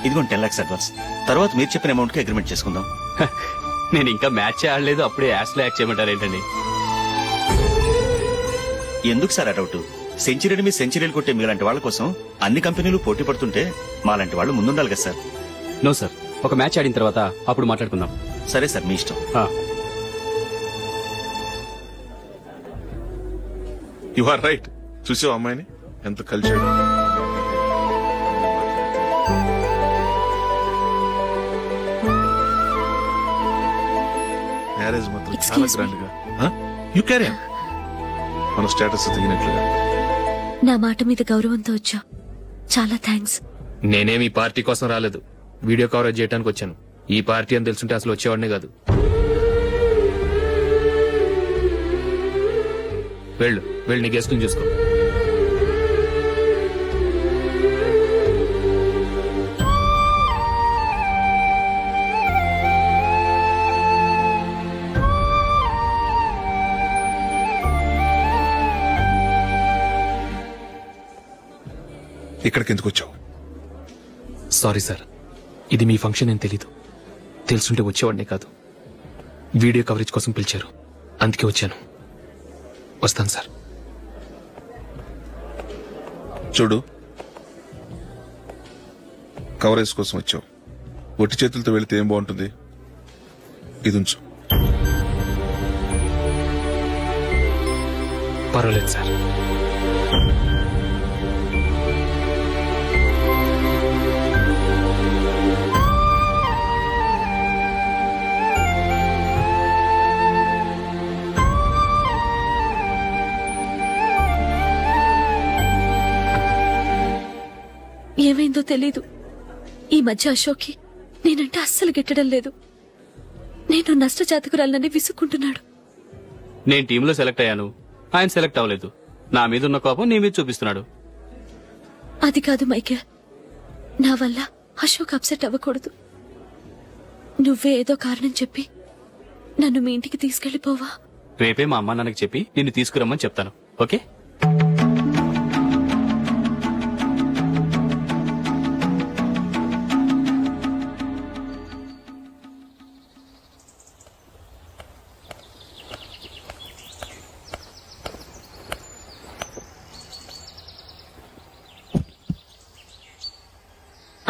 ఇదిగోండి 10 lakhs advance. తర్వాత మీరు చెప్పిన అమౌంట్ కి అగ్రిమెంట్ చేసుకుందాం. నేను ఇంకా మ్యాచ్ ఆడలేదు, అప్పుడే యాక్స్ లో యాక్ట్ చేయమంటారు ఏంటండి? ఎందుకు సార్ డౌట్? సెంచరీని మీ సెంచరీలు కొట్టే మీలాంటి వాళ్ళ కోసం అన్ని కంపెనీలు పోటీ పడుతుంటే మాలాంటి వాళ్ళు ముందుండాలి కదా సార్. నో సార్, ఒక మ్యాచ్ ఆడిన తర్వాత అప్పుడు మాట్లాడుకుందాం. సరే సార్, మీ ఇష్టం. You are right. చూసావు అమ్మాయిని ఎంత కలిసాడు. మ్యారేజ్ మాత్రం చాలా గ్రాండ్ గా. You carry on. మన స్టేటస్ దిగినట్లుగా. నా మాట మీద గౌరవంతో వచ్చా, చాలా థ్యాంక్స్. నేనేమి ఈ పార్టీ కోసం రాలేదు, వీడియో కవరేజ్ చేయడానికి వచ్చాను. ఈ పార్టీ అని తెలుసుంటే అసలు వచ్చేవాడినే కాదు. వెళ్ళు నీ గెస్ట్ని చూసుకో. ఇక్కడికి ఎందుకు వచ్చావు? సారీ సార్, ఇది మీ ఫంక్షన్ అని తెలీదు. తెలుసుంటే వచ్చేవాడినే కాదు. వీడియో కవరేజ్ కోసం పిలిచారు, అందుకే వచ్చాను. వస్తాను సార్. చూడు, కవరేజ్ కోసం వచ్చావు. ఒట్టి చేతులతో వెళితే ఏం బాగుంటుంది? ఇది ఉంచు. పర్వాలేదు సార్. ఏమైందో తెలీదు, ఈ మధ్య అశోక్కి నేనంటే అస్సలు గిట్టడం లేదు. నేను నష్టజాతకురాలని విసుక్కుంటున్నాడు. నేను టీంలో సెలెక్ట్ అయ్యాను, ఆయన సెలెక్ట్ అవ్వలేదు. నా మీద ఉన్న కోపం నీ మీద చూపిస్తున్నాడు. అది కాదు మైకేల్, నా వల్ల అశోక్ అప్సెట్ అవ్వకూడదు. నువ్వే ఏదో కారణం చెప్పి నన్ను మీ ఇంటికి తీసుకెళ్లిపోవా? రేపే మా అమ్మ నాన్నకి చెప్పి నిన్ను తీసుకురమ్మని చెప్తాను. ఓకే?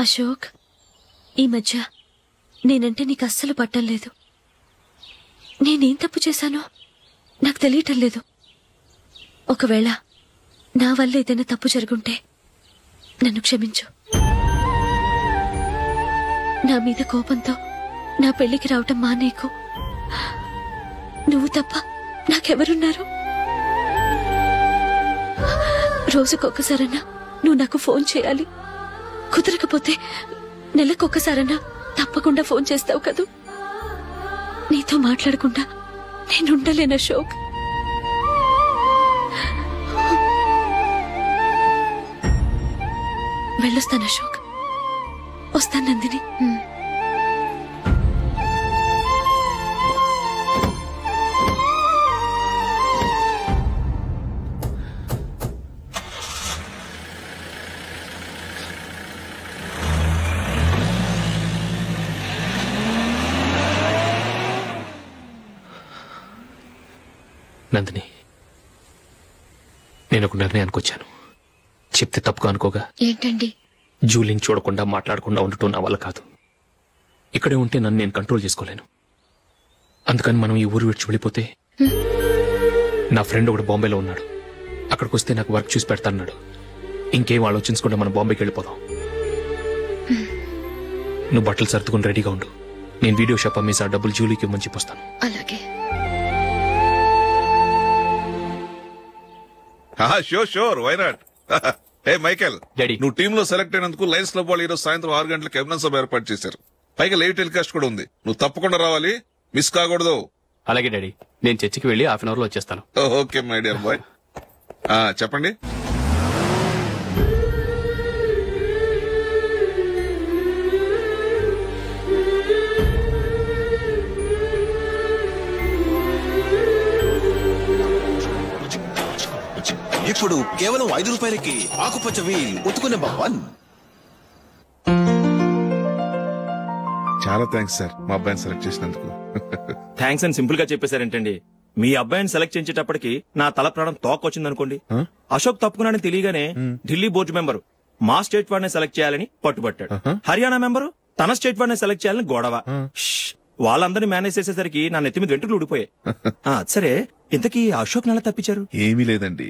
అశోక్, ఈ మధ్య నేనంటే నీకు అస్సలు పట్టం లేదు. నేనేం తప్పు చేశానో నాకు తెలియటం లేదు. ఒకవేళ నా వల్ల ఏదైనా తప్పు జరుగుంటే నన్ను క్షమించు. నా మీద కోపంతో నా పెళ్లికి రావటం మానేకు. నువ్వు తప్ప నాకెవరున్నారు? రోజుకొక్కసారన్నా నువ్వు నాకు ఫోన్ చేయాలి. కుదరకపోతే నెలకొక్కసారన్నా తప్పకుండా ఫోన్ చేస్తావు కదూ. నీతో మాట్లాడకుండా నేనుండలేను అశోక్. వెళ్ళొస్తాను అశోక్. వస్తాను నందిని. నందిని, నేను ఒక నిర్ణయానికి వచ్చాను. చెప్తే తప్పుగా అనుకోగా. ఏంటండి? జూలిని చూడకుండా మాట్లాడకుండా ఉండటం నా వల్ల కాదు. ఇక్కడే ఉంటే నన్ను నేను కంట్రోల్ చేసుకోలేను. అందుకని మనం ఈ ఊరు విడిచి వెళ్ళిపోతే, నా ఫ్రెండ్ ఒకడు బాంబేలో ఉన్నాడు, అక్కడికి వస్తే నాకు వర్క్ చూసి పెడతాన్నాడు. ఇంకేం ఆలోచించకుండా మనం బాంబేకి వెళ్ళిపోదాం. నువ్వు బట్టలు సర్దుకుని రెడీగా ఉండు. నేను వీడియో షాప్ అమ్మేసి ఆ డబ్బులు జూలీకి ఇవ్వమని చెప్పొస్తాను. అలాగే. Sure, why not? Hey Michael, daddy, నువ్వు టీమ్ లో సెలెక్ట్ అయినందుకు లయన్స్ క్లబ్ వాళ్ళు ఈరోజు సాయంత్రం 6 గంటలకు ఎవిడెన్స్ సభ ఏర్పాటు చేశారు. పైగా లైవ్ టెలికాస్ట్ కూడా ఉంది. నువ్వు తప్పకుండా రావాలి, మిస్ కాకూడదు. అలాగే డాడీ, నేను చర్చికి వెళ్ళి హాఫ్ అన్ అవర్ లో వచ్చేస్తాను. Okay my dear bye. చెప్పండి. ఇప్పుడు కేవలం 5 రూపాయలకి ఆకుపచ్చ వీల్ ఉతుకునే 1. చాలా థ్యాంక్స్ సార్ మా అబ్బాయిని సెలెక్ట్ చేసినందుకు. థ్యాంక్స్ అని సింపుల్ గా చెప్పేశారేంటండి. మీ అబ్బాయిని సెలెక్ట్ చేసేటప్పటికి నా తల ప్రాణం తోకొచ్చిందనుకోండి. అశోక్ తప్పుకున్నాడని తెలియగానే ఢిల్లీ బోర్డు మెంబరు మా స్టేట్ వాడిని సెలెక్ట్ చేయాలని పట్టుబట్టాడు. హర్యానా మెంబరు తన స్టేట్ వాడిని సెలెక్ట్ చేయాలని గొడవ. వాళ్ళందరినీ మేనేజ్ చేసేసరికి నా నెత్తి మీద వెంట్రుకలు ఊడిపోయాయి. సరే, ఇంతకీ అశోక్ నెల తప్పించారు? ఏమీ లేదండి,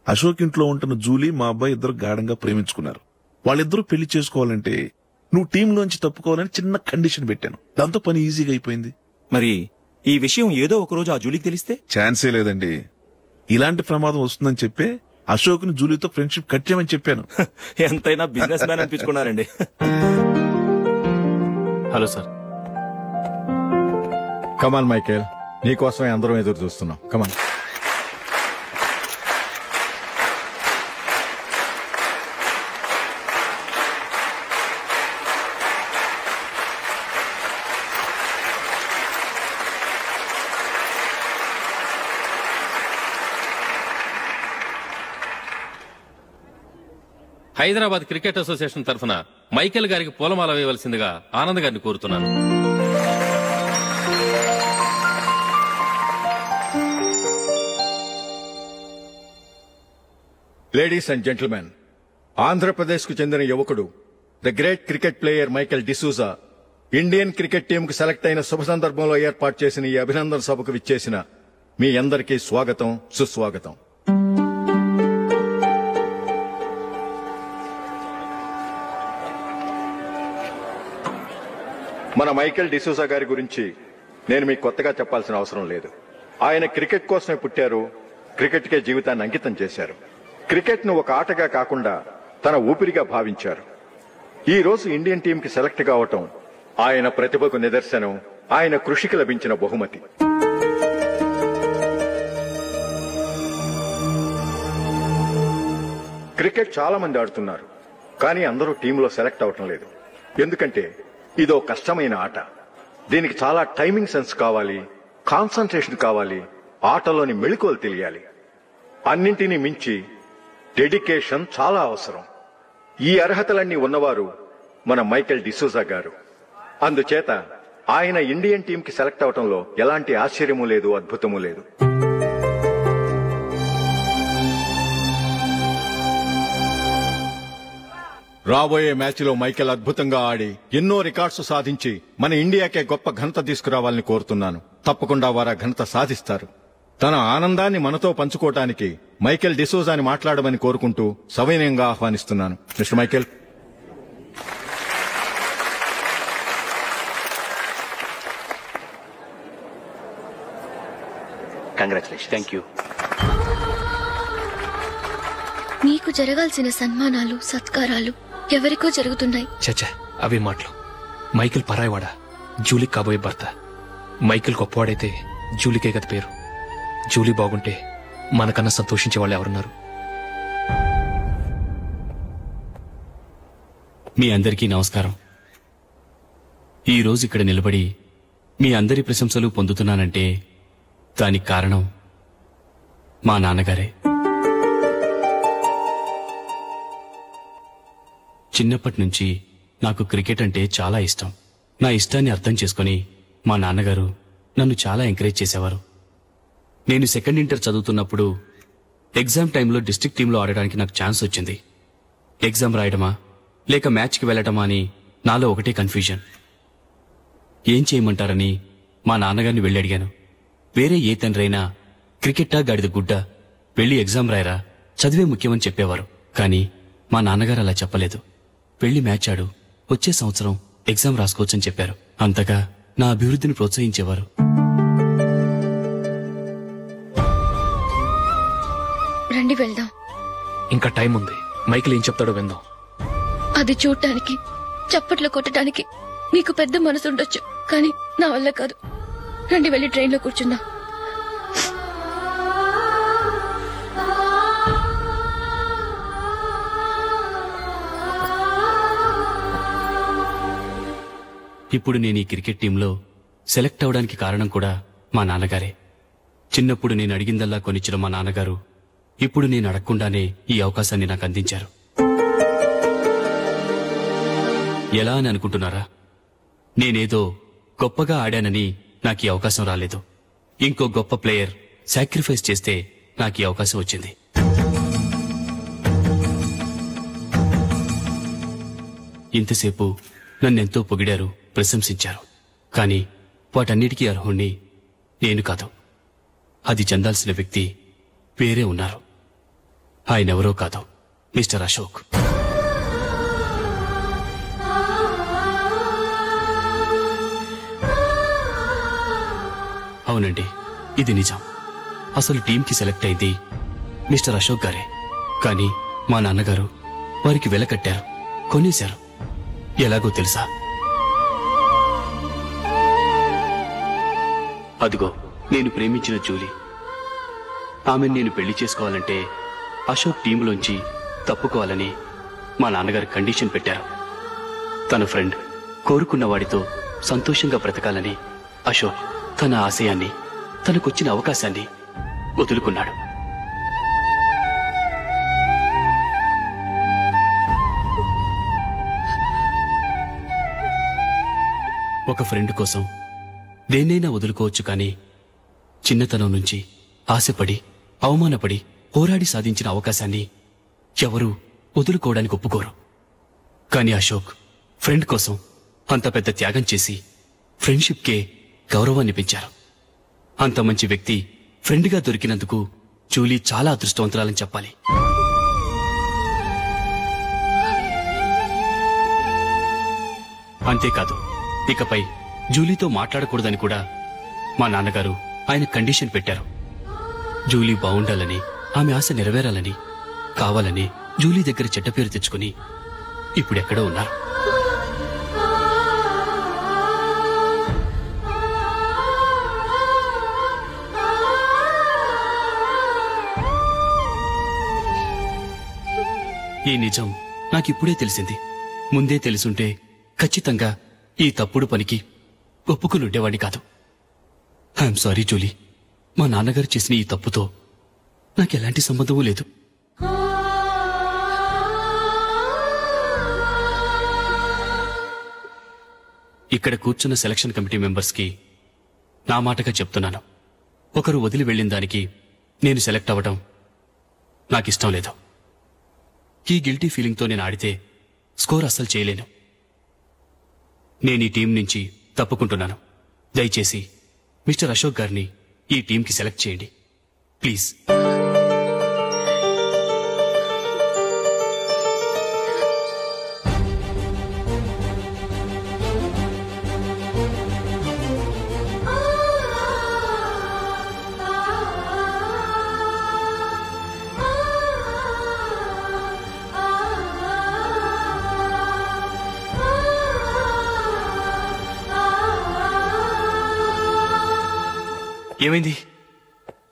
అశోక్ ఇంట్లో ఉంటున్న జూలీ మా అబ్బాయి ఇద్దరు గాఢంగా ప్రేమించుకున్నారు. వాళ్ళిద్దరూ పెళ్లి చేసుకోవాలంటే నువ్వు టీంలోంచి తప్పుకోవాలని చిన్న కండిషన్ పెట్టాను. దాంతో పని ఈజీగా అయిపోయింది. మరి ఈ విషయం ఏదో ఒక రోజు ఆ జూలీకి తెలిస్తే? ఛాన్సే లేదండి. ఇలాంటి ప్రమాదం వస్తుందని చెప్పే అశోక్ ని జూలీతో ఫ్రెండ్షిప్ కట్ చేయమని చెప్పాను. ఎంతైనా బిజినెస్ మ్యాన్ అనిపించుకున్నారండి. Hello sir. కమాన్ మైకేల్, నీకోసమే అందరం ఎదురు చూస్తున్నాం. కమాన్. హైదరాబాద్ క్రికెట్ అసోసియేషన్ తరఫున మైకేల్ గారికి పూలమాల వేయవలసిందిగా ఆనంద్ గారిని కోరుతున్నాను. లేడీస్ అండ్ జెంటిల్మెన్, ఆంధ్రప్రదేశ్ కు చెందిన యువకుడు the great cricket player Michael D'Souza Indian cricket team కు సెలెక్ట్ అయిన శుభ సందర్భంలో ఏర్పాటు చేసిన ఈ అభినందన సభకు విచ్చేసిన మీ అందరికీ స్వాగతం, సుస్వాగతం. మన మైకేల్ డిసూజా గారి గురించి నేను మీకు కొత్తగా చెప్పాల్సిన అవసరం లేదు. ఆయన క్రికెట్ కోసమే పుట్టారు, క్రికెట్కే జీవితాన్ని అంకితం చేశారు. క్రికెట్ ను ఒక ఆటగా కాకుండా తన ఊపిరిగా భావించారు. ఈ రోజు ఇండియన్ టీంకి సెలెక్ట్ కావటం ఆయన ప్రతిభకు నిదర్శనం, ఆయన కృషికి లభించిన బహుమతి. క్రికెట్ చాలా మంది ఆడుతున్నారు, కానీ అందరూ టీంలో సెలెక్ట్ అవటం లేదు. ఎందుకంటే ఇదో కష్టమైన ఆట. దీనికి చాలా టైమింగ్ సెన్స్ కావాలి, కాన్సంట్రేషన్ కావాలి, ఆటలోని మెళకువలు తెలియాలి. అన్నింటినీ మించి డెడికేషన్ చాలా అవసరం. ఈ అర్హతలన్నీ ఉన్నవారు మన మైకేల్ డిసూజా గారు. అందుచేత ఆయన ఇండియన్ టీంకి సెలెక్ట్ అవటంలో ఎలాంటి ఆశ్చర్యమూ లేదు, అద్భుతమూ లేదు. రాబోయే మ్యాచ్లో మైకేల్ అద్భుతంగా ఆడి ఎన్నో రికార్డ్స్ సాధించి మన ఇండియాకే గొప్ప ఘనత తీసుకురావాలని కోరుతున్నాను. తప్పకుండా వారు ఆ ఘనత సాధిస్తారు. తన ఆనందాన్ని మనతో పంచుకోవటానికి మైకేల్ డిసూజాని మాట్లాడమని కోరుకుంటూ సవినయంగా ఆహ్వానిస్తున్నాను. Mister Michael. Congratulation. Thank you. నీకు జరగాల్సిన సన్మానాలు, సత్కారాలు ఎవరికో జరుగుతున్నాయి. చచ్చా, అవే మాటలు. మైకేల్ పరాయివాడా, జూలీకి కాబోయే భర్త. మైకేల్ గొప్పవాడైతే జూలీకే కదా పేరు. జూలీ బాగుంటే మనకన్నా సంతోషించే వాళ్ళు ఎవరున్నారు? మీ అందరికీ నమస్కారం. ఈ రోజు ఇక్కడ నిలబడి మీ అందరి ప్రశంసలు పొందుతున్నానంటే దానికి కారణం మా నాన్నగారే. చిన్నప్పటి నుంచి నాకు క్రికెట్ అంటే చాలా ఇష్టం. నా ఇష్టాన్ని అర్థం చేసుకుని మా నాన్నగారు నన్ను చాలా ఎంకరేజ్ చేసేవారు. నేను సెకండ్ ఇంటర్ చదువుతున్నప్పుడు ఎగ్జామ్ టైంలో డిస్ట్రిక్ట్ టీంలో ఆడడానికి నాకు ఛాన్స్ వచ్చింది. ఎగ్జామ్ రాయడమా లేక మ్యాచ్కి వెళ్లటమా అని నాలో ఒకటే కన్ఫ్యూజన్. ఏం చేయమంటారని మా నాన్నగారిని వెళ్ళి అడిగాను. వేరే ఏ తండ్రైనా క్రికెట్టా గాడిద గుడ్డ, వెళ్ళి ఎగ్జామ్ రాయరా, చదివే ముఖ్యమని చెప్పేవారు. కానీ మా నాన్నగారు అలా చెప్పలేదు. వెళ్ళి మ్యాచ్ ఆడు, వచ్చే సంవత్సరం ఎగ్జామ్ రాసుకోవచ్చని చెప్పారు. అంతగా నా అభివృద్ధిని ప్రోత్సహించేవారు. రండి వెళ్దాం. ఇంకా టైం ఉంది. మైకేల్ ఏం చెప్తాడో విందాం. అది చూడటానికి, చప్పట్లు కొట్టడానికి నీకు పెద్ద మనసు ఉండొచ్చు, కానీ నా వల్ల కాదు. రండి వెళ్ళి ట్రైన్లో కూర్చుందాం. ఇప్పుడు నేను ఈ క్రికెట్ టీంలో సెలెక్ట్ అవడానికి కారణం కూడా మా నాన్నగారే. చిన్నప్పుడు నేను అడిగిందల్లా కొనిచ్చిన మా నాన్నగారు ఇప్పుడు నేను అడగకుండానే ఈ అవకాశాన్ని నాకు అందించారు. ఎలా అని అనుకుంటున్నారా? నేనేదో గొప్పగా ఆడానని నాకు ఈ అవకాశం రాలేదు. ఇంకో గొప్ప ప్లేయర్ సాక్రిఫైస్ చేస్తే నాకు ఈ అవకాశం వచ్చింది. ఇంతసేపు నన్నెంతో పొగిడారు, ప్రశంసించారు. కానీ వాటన్నిటికీ అర్హుణ్ణి నేను కాదు. అది చెందాల్సిన వ్యక్తి వేరే ఉన్నారు. ఆయనెవరో కాదు, మిస్టర్ అశోక్. అవునండి, ఇది నిజం. అసలు టీంకి సెలెక్ట్ అయింది మిస్టర్ అశోక్ గారే. కానీ మా నాన్నగారు వారికి వెల కట్టారు, కొనేశారు. ఎలాగో తెలుసా? అదిగో నేను ప్రేమించిన జూలీ. ఆమెను నేను పెళ్లి చేసుకోవాలంటే అశోక్ టీంలోంచి తప్పుకోవాలని మా నాన్నగారు కండిషన్ పెట్టారు. తన ఫ్రెండ్ కోరుకున్న వాడితో సంతోషంగా బ్రతకాలని అశోక్ తన ఆశయాన్ని, తనకొచ్చిన అవకాశాన్ని వదులుకున్నాడు. ఒక ఫ్రెండ్ కోసం దేన్నైనా వదులుకోవచ్చు, కానీ చిన్నతనం నుంచి ఆశపడి, అవమానపడి, పోరాడి సాధించిన అవకాశాన్ని ఎవరూ వదులుకోవడానికి ఒప్పుకోరు. కానీ అశోక్ ఫ్రెండ్ కోసం అంత పెద్ద త్యాగం చేసి ఫ్రెండ్షిప్కే గౌరవాన్ని పెంచారు. అంత మంచి వ్యక్తి ఫ్రెండ్గా దొరికినందుకు జూలీ చాలా అదృష్టవంతురాలని చెప్పాలి. అంతేకాదు, ఇకపై జూలీతో మాట్లాడకూడదని కూడా మా నాన్నగారు ఆయన కండిషన్ పెట్టారు. జూలీ బావుండాలని, ఆమె ఆశ నెరవేరాలని, కావాలని జూలీ దగ్గర చెడ్డ పేరు తెచ్చుకుని ఇప్పుడెక్కడో ఉన్నారు. ఈ నిజం నాకిప్పుడే తెలిసింది. ముందే తెలుసుంటే ఖచ్చితంగా ఈ తప్పుడు పనికి ఒప్పుకుని ఉండేవాడిని కాదు. I'm sorry Julie. మా నాన్నగారు చేసిన ఈ తప్పుతో నాకెలాంటి సంబంధమూ లేదు. ఇక్కడ కూర్చున్న సెలక్షన్ కమిటీ మెంబర్స్కి నా మాటగా చెప్తున్నాను. ఒకరు వదిలి వెళ్లిన దానికి నేను సెలెక్ట్ అవ్వడం నాకిష్టం లేదు. ఈ గిల్టీ ఫీలింగ్తో నేను ఆడితే స్కోర్ అస్సలు చేయలేను. నేను ఈ టీం నుంచి తప్పుకుంటున్నాను. దయచేసి మిస్టర్ అశోక్ గారిని ఈ టీంకి సెలెక్ట్ చేయండి ప్లీజ్. ఏమైంది?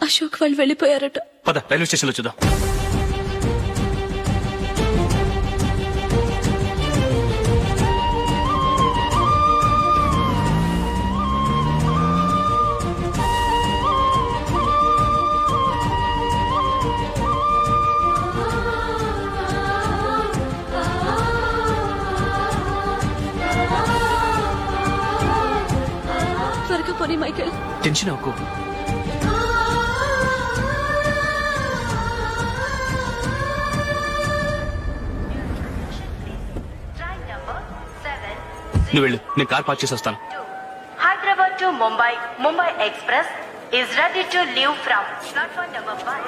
అశోక్ వాళ్ళు వెళ్ళిపోయారట. పద రైల్వే స్టేషన్లో చూద్దాం. త్వరగా పోనీ మైకేల్. టెన్షన్ అవ్వకు. నువ్వు వెళ్ళు, నేను కార్ పార్క్ చేసి వస్తాను. Hyderabad to Mumbai, Mumbai Express is ready to leave from platform number 5.